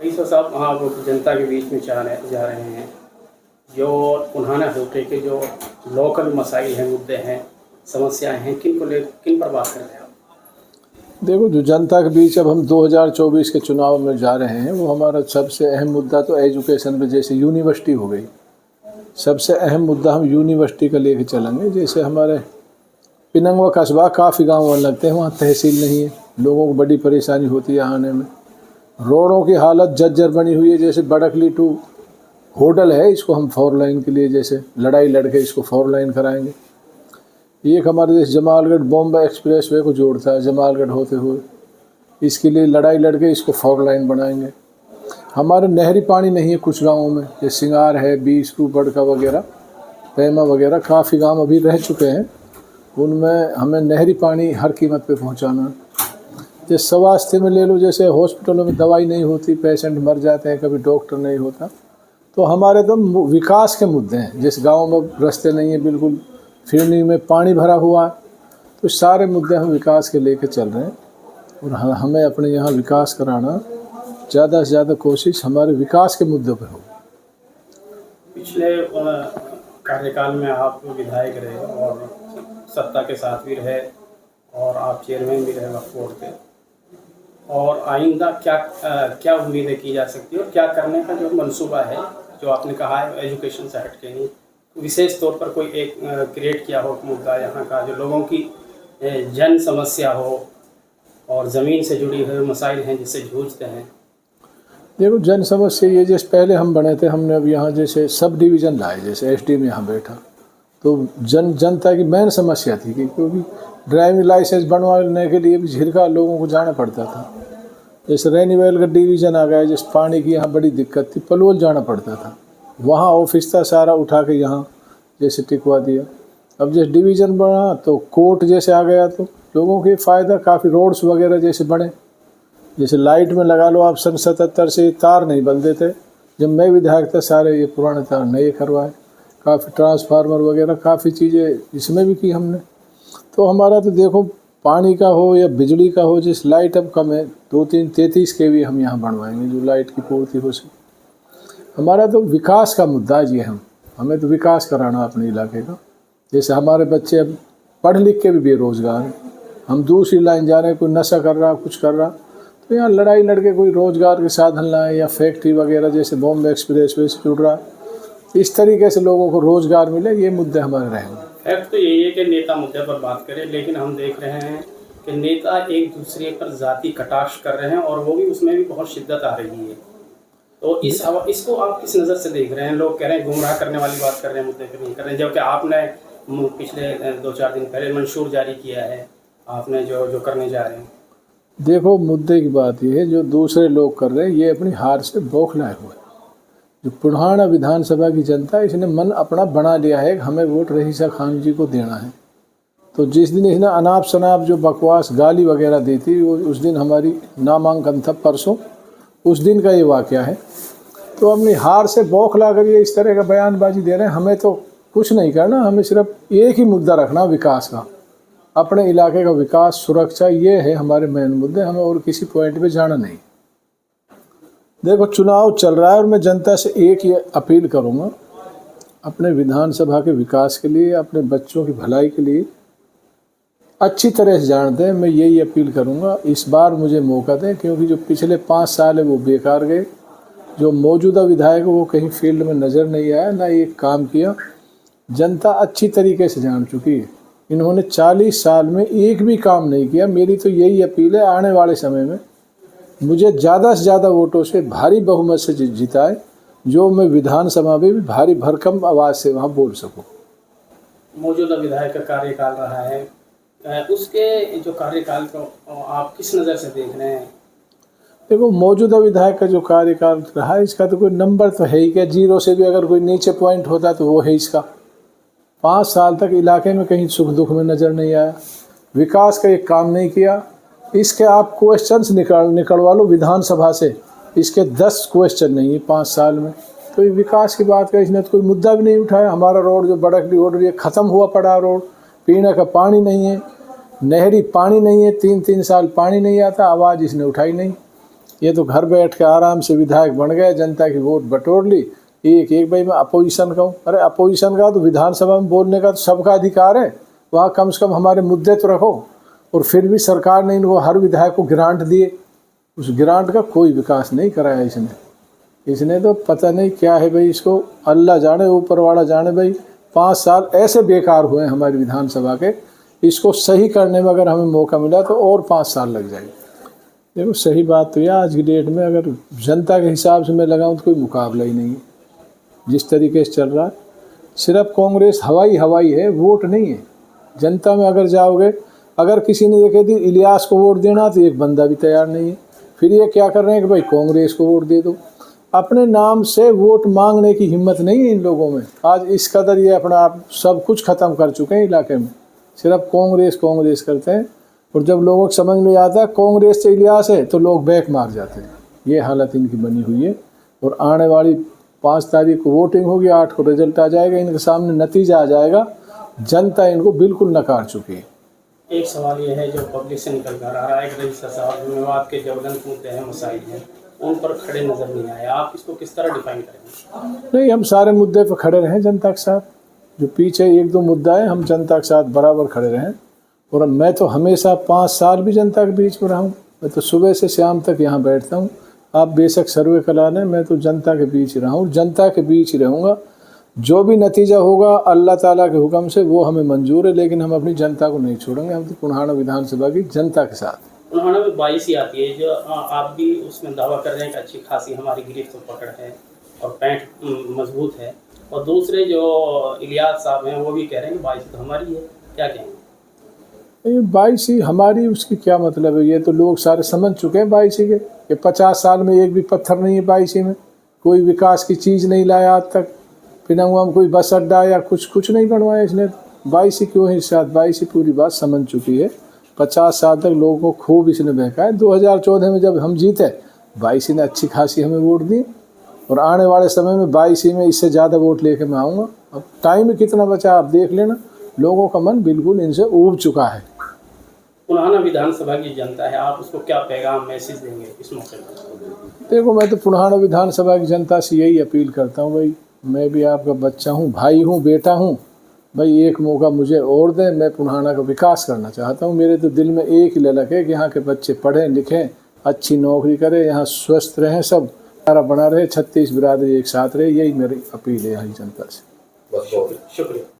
Rice साहब, आप जनता के बीच में जा रहे हैं, जो उन्होंने होते के जो लोकल मसाइल हैं, मुद्दे हैं, समस्याएं हैं, किन पर बात कर रहे हैं आप? देखो, जो जनता के बीच अब हम 2024 के चुनाव में जा रहे हैं, वो हमारा सबसे अहम मुद्दा तो एजुकेशन पे, जैसे यूनिवर्सिटी हो गई, सबसे अहम मुद्दा हम यूनिवर्सिटी का लेके चलेंगे। जैसे हमारे पिनंगवा कस्बा काफ़ी गाँव लगते हैं, वहाँ तहसील नहीं है, लोगों को बड़ी परेशानी होती है आने में। रोडों की हालत जर्जर बनी हुई है। जैसे बड़कली टू होटल है, इसको हम 4 लाइन के लिए जैसे लड़ाई लड़के इसको 4 लाइन कराएंगे। एक हमारे जैसे जमालगढ़ बॉम्बे एक्सप्रेस वे को जोड़ता है, जमालगढ़ होते हुए, इसके लिए लड़ाई लड़के इसको 4 लाइन बनाएंगे। हमारे नहरी पानी नहीं है कुछ गाँवों में, जैसे सिंगार है, बीसरू, बड़का वगैरह, पैमा वगैरह, काफ़ी गाँव अभी रह चुके हैं, उनमें हमें नहरी पानी हर कीमत पे पहुंचाना। जैसे स्वास्थ्य में ले लो, जैसे हॉस्पिटलों में दवाई नहीं होती, पेशेंट मर जाते हैं, कभी डॉक्टर नहीं होता। तो हमारे तो विकास के मुद्दे हैं। जिस गांव में रास्ते नहीं है, बिल्कुल फिरनी में पानी भरा हुआ है, तो सारे मुद्दे हम विकास के लेके चल रहे हैं। और हमें अपने यहाँ विकास कराना, ज़्यादा से ज़्यादा कोशिश हमारे विकास के मुद्दों पर हो। पिछले कार्यकाल में आप विधायक रहे और सत्ता के साथ भी रहे, और आप चेयरमैन भी रहे वक्फ बोर्ड के, और आइंदा क्या उम्मीदें की जा सकती है और क्या करने का जो मंसूबा है, जो आपने कहा है एजुकेशन से हट के नहीं, विशेष तौर पर कोई एक क्रिएट किया हो मुद्दा यहाँ का, जो लोगों की जन समस्या हो और ज़मीन से जुड़ी हुई मसाइल हैं जिससे जूझते हैं? देखो, जन समस्या ये, जैसे पहले हम बने थे, हमने अब यहाँ जैसे सब डिवीज़न लाए, जैसे एसडीएम यहाँ बैठा, तो जनता की मेन समस्या थी कि क्योंकि ड्राइविंग लाइसेंस बनवाने के लिए भी झिरका लोगों को जाना पड़ता था। जैसे रेनीवेल का डिवीज़न आ गया, जैसे पानी की यहाँ बड़ी दिक्कत थी, पलवल जाना पड़ता था, वहाँ ऑफिस था, सारा उठा के यहाँ जैसे टिकवा दिया। अब जैसे डिवीज़न बना तो कोर्ट जैसे आ गया, तो लोगों के फ़ायदा, काफ़ी रोड्स वगैरह जैसे बने। जैसे लाइट में लगा लो आप, सन 77 से तार नहीं बदलते थे, जब मैं विधायक था सारे ये पुराने तार नए करवाए, काफ़ी ट्रांसफार्मर वगैरह, काफ़ी चीज़ें इसमें भी की हमने। तो हमारा तो देखो, पानी का हो या बिजली का हो, जिस लाइट अब कम है, 2-3-33 kV हम यहाँ बनवाएंगे, जो लाइट की पूर्ति हो सके। हमारा तो विकास का मुद्दा है, हमें तो विकास कराना अपने इलाके का। जैसे हमारे बच्चे अब पढ़ लिख के भी बेरोज़गार हैं, हम दूसरी लाइन जा रहे हैं, कोई नशा कर रहा, कुछ कर रहा, तो यहाँ लड़ाई लड़के कोई रोज़गार के साधन लाएँ, या फैक्ट्री वगैरह जैसे बॉम्बे एक्सप्रेस वे से जुड़ रहा, इस तरीके से लोगों को रोज़गार मिले, ये मुद्दे हमारे रहेंगे। फैक्ट तो यही है कि नेता मुद्दे पर बात करें, लेकिन हम देख रहे हैं कि नेता एक दूसरे पर जाति कटाक्ष कर रहे हैं, और वो भी उसमें भी बहुत शिद्दत आ रही है। तो इसको आप किस नज़र से देख रहे हैं? लोग कह रहे हैं गुमराह करने वाली बात कर रहे हैं, मुद्दे पर नहीं कर रहे हैं, जबकि आपने पिछले 2-4 दिन पहले मंशूर जारी किया है, आपने जो करने जा रहे हैं। देखो, मुद्दे की बात यह है, जो दूसरे लोग कर रहे हैं, ये अपनी हार से बौखलाए हुए। जो पुराना विधानसभा की जनता, इसने मन अपना बना लिया है कि हमें वोट रईसा खान जी को देना है। तो जिस दिन इसने अनाप शनाप जो बकवास गाली वगैरह दी थी, वो उस दिन हमारी नामांकन था परसों, उस दिन का ये वाक़या है। तो अपनी हार से बौखला कर ये इस तरह का बयानबाजी दे रहे हैं। हमें तो कुछ नहीं करना, हमें सिर्फ एक ही मुद्दा रखना, विकास का, अपने इलाके का विकास, सुरक्षा, ये है हमारे मेन मुद्दे, हमें और किसी पॉइंट पे जाना नहीं। देखो, चुनाव चल रहा है और मैं जनता से एक ही अपील करूँगा, अपने विधानसभा के विकास के लिए, अपने बच्चों की भलाई के लिए अच्छी तरह से जानते हैं, मैं यही अपील करूँगा, इस बार मुझे मौका दें, क्योंकि जो पिछले 5 साल है वो बेकार गए। जो मौजूदा विधायक है वो कहीं फील्ड में नज़र नहीं आया, ना एक काम किया। जनता अच्छी तरीके से जान चुकी है, इन्होंने 40 साल में एक भी काम नहीं किया। मेरी तो यही अपील है, आने वाले समय में मुझे ज़्यादा से ज़्यादा वोटों से भारी बहुमत से जिताए, जो मैं विधानसभा में भी भारी भरकम आवाज़ से वहाँ बोल सकूँ। मौजूदा विधायक का कार्यकाल रहा है, उसके जो कार्यकाल को आप किस नज़र से देख रहे हैं? देखो, मौजूदा विधायक का जो कार्यकाल रहा है, इसका तो कोई नंबर तो है ही क्या, 0 से भी अगर कोई नीचे पॉइंट होता तो वो है इसका। 5 साल तक इलाके में कहीं सुख दुख में नज़र नहीं आया, विकास का एक काम नहीं किया। इसके आप क्वेश्चंस निकलवा लो विधानसभा से, इसके 10 क्वेश्चन नहीं है 5 साल में। तो ये विकास की बात का इसने तो कोई मुद्दा भी नहीं उठाया। हमारा रोड जो बड़कली रोड, ये ख़त्म हुआ पड़ा रोड, पीने का पानी नहीं है, नहरी पानी नहीं है, 3-3 साल पानी नहीं आता, आवाज़ इसने उठाई नहीं। ये तो घर बैठ के आराम से विधायक बन गए, जनता की वोट बटोर ली। एक भाई मैं अपोजिशन का हूँ, अरे अपोजिशन का तो विधानसभा में बोलने का तो सबका अधिकार है, वहाँ कम से कम हमारे मुद्दे तो रखो। और फिर भी सरकार ने इनको हर विधायक को ग्रांट दिए, उस ग्रांट का कोई विकास नहीं कराया इसने तो पता नहीं क्या है भाई, इसको अल्लाह जाने, ऊपर वाला जाने। भाई 5 साल ऐसे बेकार हुए हैं हमारी विधानसभा के, इसको सही करने में अगर हमें मौका मिला तो और 5 साल लग जाएंगे। देखो सही बात तो यह आज की डेट में अगर जनता के हिसाब से मैं लगाऊं तो कोई मुकाबला ही नहीं है जिस तरीके से चल रहा है। सिर्फ कांग्रेस हवाई है, वोट नहीं है। जनता में अगर जाओगे, अगर किसी ने ये कह दी इलियास को वोट देना तो एक बंदा भी तैयार नहीं है। फिर ये क्या कर रहे हैं कि भाई कांग्रेस को वोट दे दो। अपने नाम से वोट मांगने की हिम्मत नहीं है इन लोगों में। आज इस कदर ये अपना आप सब कुछ ख़त्म कर चुके हैं इलाके में, सिर्फ कांग्रेस करते हैं। और जब लोगों को समझ में आता है कांग्रेस से इलियास है तो लोग बैक मार जाते हैं। ये हालत इनकी बनी हुई है। और आने वाली 5 तारीख को वोटिंग होगी, 8 को रिजल्ट आ जाएगा, इनके सामने नतीजा आ जाएगा। जनता इनको बिल्कुल नकार चुकी है। एक सवाल ये है जो पब्लिक से निकल कर आ रहा है कि रजिस्टर साहब मेवात के ज्वलंत मुद्दे हैं, मसाइल हैं, उन पर खड़े नज़र नहीं आए। आप इसको किस तरह डिफाइन करेंगे? नहीं, हम सारे मुद्दे पर खड़े रहें जनता के साथ। जो पीछे 1-2 मुद्दा है, हम जनता के साथ बराबर खड़े रहें। और मैं तो हमेशा 5 साल भी जनता के बीच में रहा हूँ। मैं तो सुबह से शाम तक यहाँ बैठता हूँ। आप बेशक सर्वे करा लें, मैं तो जनता के बीच ही रहा हूँ, जनता के बीच ही रहूँगा। जो भी नतीजा होगा अल्लाह ताला के हुक्म से वो हमें मंजूर है, लेकिन हम अपनी जनता को नहीं छोड़ेंगे। हम तो पुन्हाना विधानसभा की जनता के साथ। पुन्हाना में 22 ही आती है, जो आप भी उसमें दावा कर रहे हैं कि अच्छी खासी हमारी गिरफ्त तो पकड़ है और पैंठ मजबूत है। और दूसरे जो इलियास साहब हैं वो भी कह रहे हैं कि 22 तो हमारी है। क्या कहेंगे? 22 ही हमारी, उसकी क्या मतलब है? ये तो लोग सारे समझ चुके हैं 22 के। ये 50 साल में एक भी पत्थर नहीं है 22 में। कोई विकास की चीज़ नहीं लाया आज तक। पिनांगुआ में कोई बस अड्डा या कुछ नहीं बनवाया इसने। 22 क्यों है? शायद 22 पूरी बात समझ चुकी है। 50 साल तक लोगों को खूब इसने बहकाया। 2014 में जब हम जीते 22 ने अच्छी खासी हमें वोट दी। और आने वाले समय में 22 में इससे ज़्यादा वोट लेके मैं आऊँगा। अब टाइम कितना बचा आप देख लेना। लोगों का मन बिल्कुल इनसे ऊब चुका है। पुन्हाना विधानसभा की जनता है, आप उसको क्या पैगाम मैसेज देंगे इस मौके पर? देखो, मैं तो पुन्हाना विधानसभा की जनता से यही अपील करता हूँ, भाई मैं भी आपका बच्चा हूँ, भाई हूँ, बेटा हूँ। भाई एक मौका मुझे और दें। मैं पुन्हाना का विकास करना चाहता हूँ। मेरे तो दिल में एक ही ललक है कि यहाँ के बच्चे पढ़ें लिखें, अच्छी नौकरी करें, यहाँ स्वस्थ रहें, सब सारा बना रहे, 36 बिरादरी एक साथ रहे। यही मेरी अपील है यहाँ जनता से। शुक्रिया।